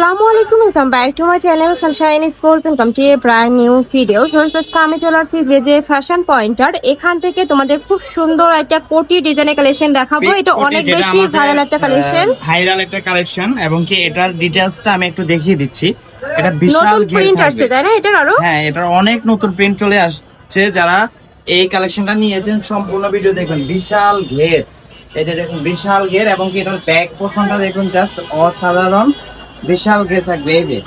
আসসালামু আলাইকুম, welcome back to my channel Sunshine sport. Welcome to A brand new video. আজকে আমি চলে আসছি যে ফ্যাশন পয়েন্টার। এখান থেকে তোমাদের খুব সুন্দর একটা কোটি ডিজাইনের কালেকশন দেখাবো। এটা অনেক বেশি ভাইরাল একটা কালেকশন, এবং কি এটার ডিটেইলসটা আমি একটু দেখিয়ে দিচ্ছি। এটা বিশাল নতুন প্রিন্ট আসছে, তাই না? এটার আরো এটার অনেক নতুন প্রিন্ট চলে আসছে। যারা এই কালেকশনটা নিয়েছেন সম্পূর্ণ ভিডিও দেখবেন। বিশাল ঘের, এই যে দেখুন বিশাল ঘের, এবং কি এটার ব্যাক পোর্শনটা দেখুন জাস্ট অসাধারণ। বিশাল ঘের থাকবে, এই যে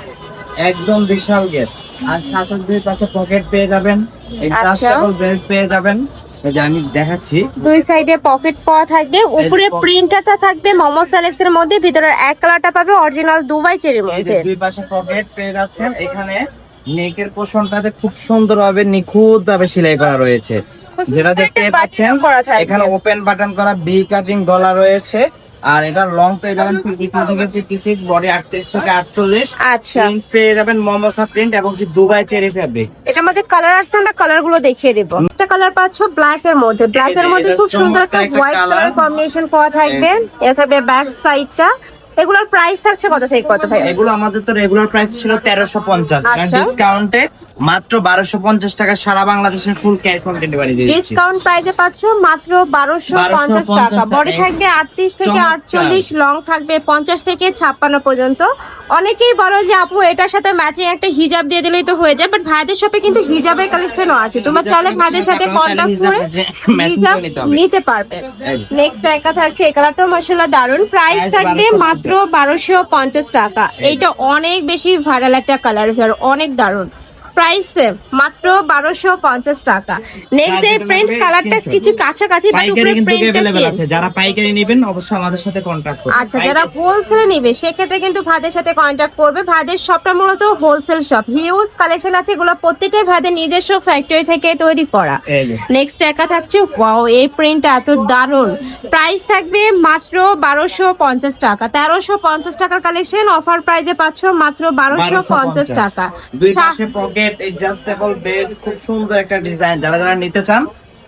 একদম বিশাল ঘের। আর সাথে দুই পাশে পকেট পেয়ে যাবেন, এডজাস্টেবল বেল্ট পেয়ে যাবেন। এই যে আমি দেখাচ্ছি, দুই সাইডে পকেট পাওয়া থাকবে, উপরে প্রিন্টারটা থাকবে মোমো সেলেক্সের মধ্যে, ভিতরে এক কালারটা পাবে অরিজিনাল দুবাই চেরির মধ্যে। দুই পাশে পকেট পেয়ে যাচ্ছেন। এখানে নেকের পোর্শনটাতে খুব সুন্দরভাবে নিখুঁত ভাবে সেলাই করা রয়েছে, যেটা দেখতে পাচ্ছেন। এখানে ওপেন বাটন করা বি কাটিং গলা রয়েছে। আর এটা লং পেয়ে যাবেন 52 থেকে 56, বডি 38 থেকে 48। আচ্ছা, প্রিন্ট পেয়ে যাবেন মমোসা প্রিন্ট, এবং কি দুবাই চেরি ফেব্রিক। এটার মধ্যে কালার আসছে, আমরা কালার গুলো দেখিয়ে দেব। একটা কালার পাচ্ছ ব্ল্যাক এর মধ্যে, ব্ল্যাক এর মধ্যে খুব সুন্দর একটা হোয়াইট কালার কম্বিনেশন করা থাকবে। এটা থাকবে ব্যাক সাইডটা। এগুলোর প্রাইস থাকছে কত থেকে কত ভাই? এগুলো আমাদের তো রেগুলার প্রাইস ছিল 1350, ডিসকাউন্টে মাত্র 1250 টাকা সারা বাংলাদেশের ফুল ক্যাশ অন ডেলিভারি দিচ্ছি। ডিসকাউন্ট প্রাইসে পাচ্ছ মাত্র 1250 টাকা। বডি থাকবে 38 থেকে 48, লং থাকবে 50 থেকে 56 পর্যন্ত। অনেকেই বলো যে আপু এটার সাথে ম্যাচিং একটা হিজাব দিয়ে দিলেই তো হয়ে যায়, বাট ভাইদের শপে কিন্তু হিজাবের কালেকশনও আছে। তোমরা চাইলে ভাইদের সাথে কন্টাক্ট করে হিজাব নিতে পারবে। নেক্সট একটা থাকছে, এই কালারটা মাশাআল্লাহ দারুন। প্রাইস থাকবে মাত্র 1250 টাকা। এইটা অনেক বেশি ভাইরাল একটা কালার, অনেক দারুন। প্রাইস মাত্র 1250 টাকা। নেক্সট এই প্রিন্ট কালারটা কিছু কাছাকাছি, বাট উপরে প্রিন্টটা চেঞ্জ। যারা পাইকারি নেবেন অবশ্যই আমাদের সাথে কন্টাক্ট করুন। আচ্ছা, যারা হোলসেলে নেবে সেক্ষেত্রে কিন্তু ভাইদের সাথে কন্টাক্ট করবে। ভাইদের শপটা মূলত হোলসেল শপ, হিউজ কালেকশন আছে। এগুলো প্রত্যেকটাই ভাইদের নিজস্ব ফ্যাক্টরি থেকে তৈরি করা। নেক্সট একা থাকছে, ওয়াও, এই প্রিন্টটা এত দারুন। প্রাইস থাকবে মাত্র 1250 টাকা। 1350 টাকার কালেকশন অফার প্রাইসে পাচ্ছ মাত্র 1250 টাকা। দুই পাশে পকেট, এডজাস্টেবল বেড, খুব সুন্দর একটা ডিজাইন। যারা যারা নিতে চান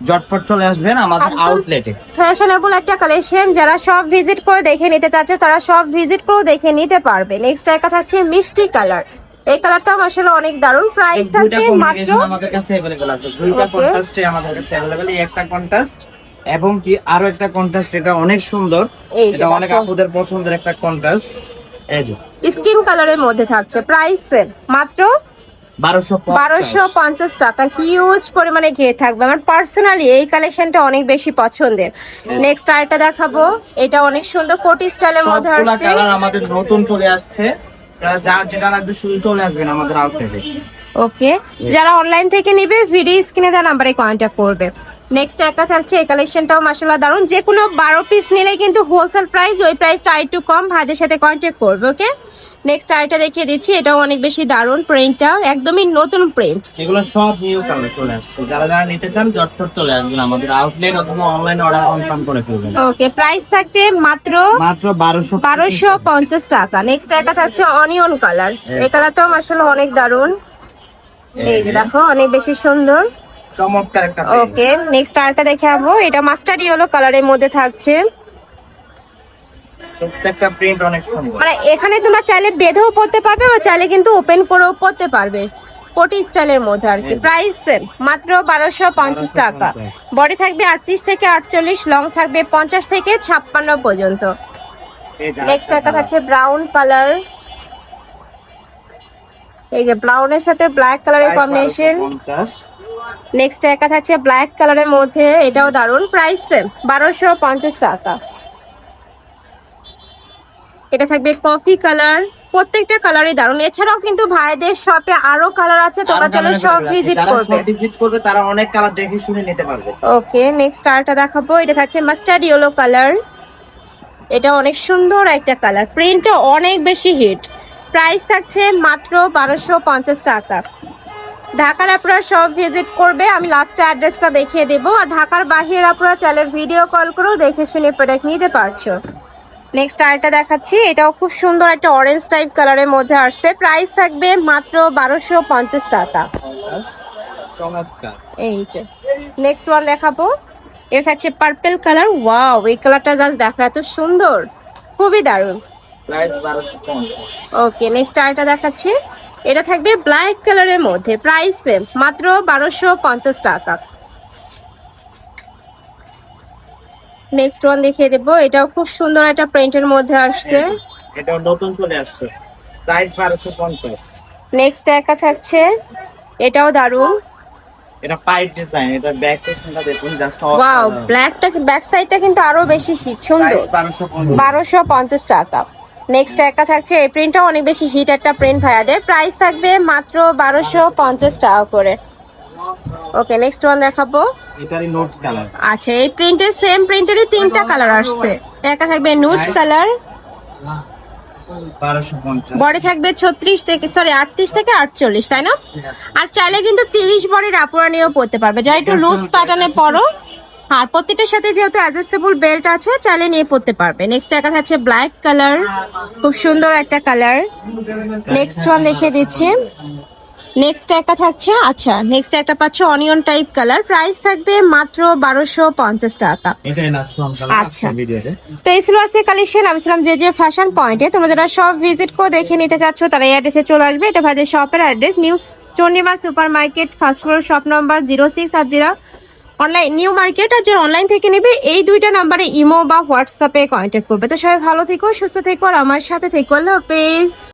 জটপট চলে আসবেন আমাদের আউটলেটে। ফ্যাশনেবল একটা কালেকশন, যারা সব ভিজিট করে দেখে নিতে চাচ্ছে তারা সব ভিজিট করে দেখে নিতে পারবে। নেক্সট একটা থাকছে মিষ্টি কালার। এই কালারটা আসলে অনেক দারুন। প্রাইস থাকবে মাত্র, আমাদের কাছে अवेलेबल আছে দুইটা কন্ট্রাস্টে আমাদের কাছে अवेलेबल। এই একটা কন্ট্রাস্ট এবং কি আরো একটা কন্ট্রাস্ট, এটা অনেক সুন্দর। এটা অনেক আপুদের পছন্দের একটা কন্ট্রাস্ট। এই যে স্কিন কালারের মধ্যে থাকছে। প্রাইস মাত্র 1250 টাকা। হিউজ পরিমাণে ঘিরে থাকবে। আমার পার্সোনালি এই কালেকশনটা অনেক বেশি পছন্দের। নেক্সট আরেকটা দেখাবো, এটা অনেক সুন্দর কোটি স্টাইলের মধ্যে আসছে। কালার আমাদের নতুন চলে আসছে, যার যেটা লাগবে শুধু চলে আসবেন আমাদের আউটলেটে। ওকে, যারা অনলাইন থেকে নেবে ভিডিও স্ক্রিনে দেওয়া নাম্বারে কন্ট্যাক্ট করবে। নেক্সট একটা থাকছে, এই কালেকশনটাও মাশাআল্লাহ দারুন। যে কোনো 12 পিস নিলে কিন্তু হোলসেল প্রাইস, ওই প্রাইসটা একটু কম। ভাইদের সাথে কন্ট্যাক্ট করবে। ওকে, নেক্সট আরেকটা দেখিয়ে দিচ্ছি, এটাও অনেক বেশি দারুন। প্রিন্টটা একদমই নতুন প্রিন্ট। এগুলো সব নিউ কালার চলে আসছে। যারা যারা নিতে চান জটপট চলে আসবেন আমাদের আউটলেট, অথবা অনলাইন অর্ডার কনফার্ম করে ফেলবেন। ওকে, প্রাইস থাকবে মাত্র 1250 টাকা। নেক্সট একটা থাকছে অনিয়ন কালার। এই কালারটাও মাশাআল্লাহ অনেক দারুন। এই যে দেখো, অনেক বেশি সুন্দর, চমৎকার একটা। ওকে, নেক্সট আরেকটা দেখাবো, এটা মাস্টার্ড ইয়েলো কালারের মধ্যে থাকছে। প্রত্যেকটা প্রিন্ট অনেক সুন্দর। মানে এখানে তোমরা চাইলে বেঁধেও পড়তে পারবে, বা চাইলে কিন্তু ওপেন করেও পড়তে পারবে, কোটি স্টাইলের মধ্যে আর কি। প্রাইস মাত্র 1250 টাকা। বডি থাকবে 38 থেকে 48, লং থাকবে 50 থেকে 56 পর্যন্ত। নেক্সট একটা থাকছে ব্রাউন কালার। এই যে ব্রাউনের সাথে ব্ল্যাক কালারের কম্বিনেশন। নেক্সট একটা থাকছে ব্ল্যাক কালারের মধ্যে, এটাও দারুন। প্রাইস 1250 টাকা। এটা থাকবে কফি কালার। প্রত্যেকটা কালারই দারুন। এছাড়াও কিন্তু ভাইদের শপে আরো কালার আছে, তোমরা চাইলে সব ভিজিট করবে। তারা অনেক কালার দেখে শুনে নিতে পারবে। ওকে, নেক্সট আরেকটা দেখাবো, এটা থাকছে মাস্টার্ড ইয়েলো কালার। এটা অনেক সুন্দর একটা কালার, প্রিন্টটা অনেক বেশি হিট। প্রাইস থাকছে মাত্র 1250 টাকা। ঢাকার আপনারা সব ভিজিট করবে, আমি লাস্টে অ্যাড্রেসটা দেখিয়ে দেবো। আর ঢাকার বাহিরে আপনারা চাইলে ভিডিও কল করেও দেখে শুনে প্রোডাক্ট নিতে পারছো। নেক্সট আরেকটা দেখাচ্ছি, এটাও খুব সুন্দর একটা অরেঞ্জ টাইপ কালারের মধ্যে আসছে। প্রাইস থাকবে মাত্র 1250 টাকা। এই যে নেক্সট ওয়ান দেখাবো, এটা থাকছে পার্পল কালার। ওয়াও, এই কালারটা জাস্ট দেখো, এত সুন্দর, খুবই দারুণ। প্রাইস 1250। ওকে, নেক্সট আরেকটা দেখাচ্ছি। এটা থাকবে ব্ল্যাক কালারের মধ্যে, প্রাইস সেম, মাত্র 1250 টাকা। নেক্সট ওয়ান দেখিয়ে দেবো, এটাও খুব সুন্দর একটা প্রিন্টের মধ্যে আসছে। এটা নতুন চলে আসছে, প্রাইস 1250। নেক্সট একা থাকছে, এটাও দারুণ। এটা পাইপ ডিজাইন, এটা ব্যাক পোরশনটা দেখুন জাস্ট ওয়াও, ব্ল্যাকটা ব্যাক সাইডটা কিন্তু আরো বেশি হিট, সুন্দর। 1250 টাকা। নেক্সট একা থাকছে, এই প্রিন্টটা অনেক বেশি হিট একটা প্রিন্ট ভাইয়াদের, প্রাইস থাকবে মাত্র 1250 টাকা করে। ওকে, নেক্সট ওয়ান দেখাবো। এটারই নোট কালার। আচ্ছা, এই প্রিন্টের সেম প্রিন্টেরই তিনটা কালার আসছে। একা থাকবে নুড কালার, 1250। বডি থাকবে 38 থেকে 48, তাই না? আর চাইলে কিন্তু 30 বডির আপুরা নিয়েও পরতে পারবে, যারা একটু লুজ প্যাটার্নে পরো। আর প্রত্যেকটার সাথে যেহেতু অ্যাডজাস্টেবল বেল্ট আছে, চাইলে নিয়ে পরতে পারবে। নেক্সট একা থাকছে ব্ল্যাক কালার, খুব সুন্দর একটা কালার। নেক্সট ওয়ান দেখিয়ে দিচ্ছি। নেক্সট একটা থাকছে, আচ্ছা নেক্সট একটা পাচ্ছ অনিয়ন টাইপ কালার, প্রাইস থাকবে মাত্র 1250 টাকা। এটাই লাস্ট ওয়ান কালার আচ্ছা। ভিডিওতে। তো এই ছিল আজকে কালেকশন। আমি ছিলাম যে ফ্যাশন পয়েন্টে। তোমরা যারা সব ভিজিট করে দেখে নিতে চাচ্ছ, তারা এই অ্যাড্রেসে চলে আসবে। এটা ভাইদের শপের address, new Chandima super market, first floor, shop number 06। আর যারা অনলাইন নিউ মার্কেট আর যারা অনলাইন থেকে নেবে, এই দুইটা নাম্বারে ইমো বা হোয়াটসঅ্যাপে কন্ট্যাক্ট করবে। তো সবাই ভালো থেকো, সুস্থ থেকো, আর আমার সাথে থেকো। আল্লাহ হাফেজ।